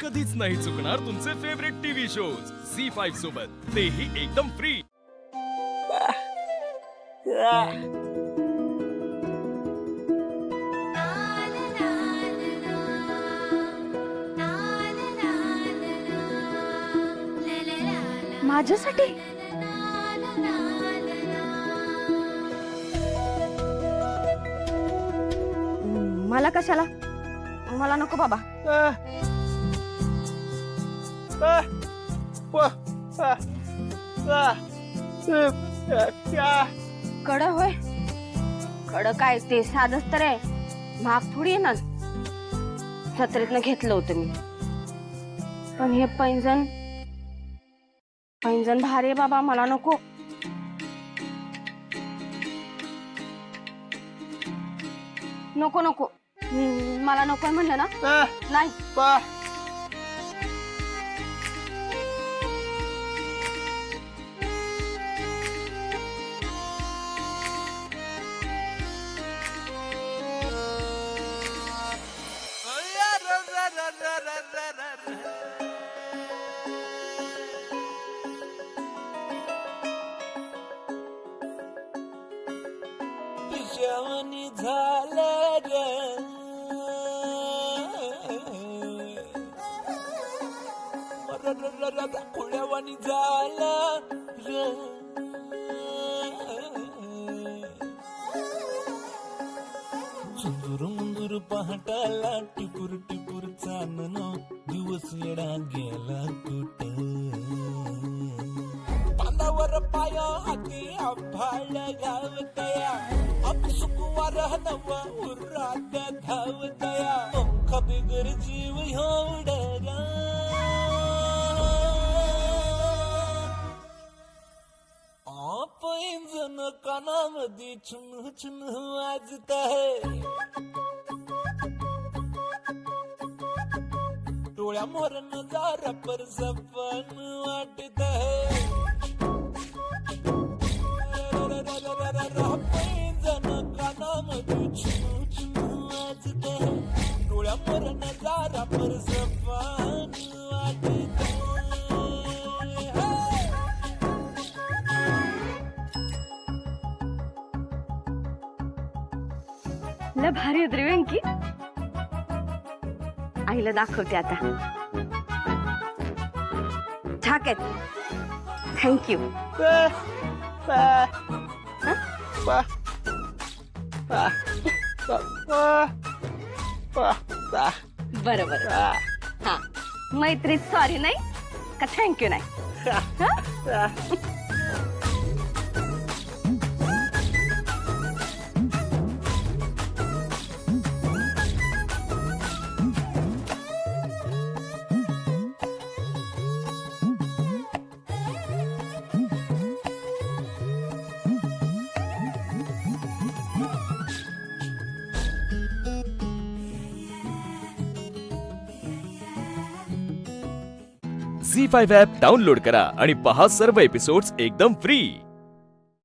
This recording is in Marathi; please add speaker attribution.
Speaker 1: कधीच नाही चुकणार तुमचे फेवरेट टीव्ही शोज झी5 सोबत, तेही एकदम फ्री.
Speaker 2: माझ्यासाठी मला कशाला? मला नको बाबा. कड होय, कड काय ते साधच तर आहे, महाग थोडी आहे ना. जत्रेतनं घेतलं होतं मी, पण हे पैंजण भारी आहे बाबा, मला नको. नको नको, मला नको म्हणलं ना. नाही
Speaker 3: पिशावणी झालं रे, खुळ्यावाणी झालं रे. सुंदूर मुंदूर पहाटाला टिपूर टिपूर चांदन, दिवस येडा गेला कुठ. पांदावर पाया हाती आभाळ गावतया, अपसुकुवार नवा उरात धावतया. पंख बिगर जीव एवढा पैंजण कानामध्ये चुन चुन वाजत आहे. डोळ्या मोर नजारा पर सपन वाटत आहे. पैंजण कानामध्ये चुन चुन वाजत आहे. डोळ्या मोर नजारा पर सपन वाटत आहे.
Speaker 2: लय भारी आहे वेंकी. आईला दाखवते आता. छाक आहेत, थँक्यू. बरं बरं. हा, मैत्रीत सॉरी नाही का थँक्यू नाही.
Speaker 1: झी5 ॲप डाउनलोड करा आणि पहा सर्व एपिसोड्स एकदम फ्री.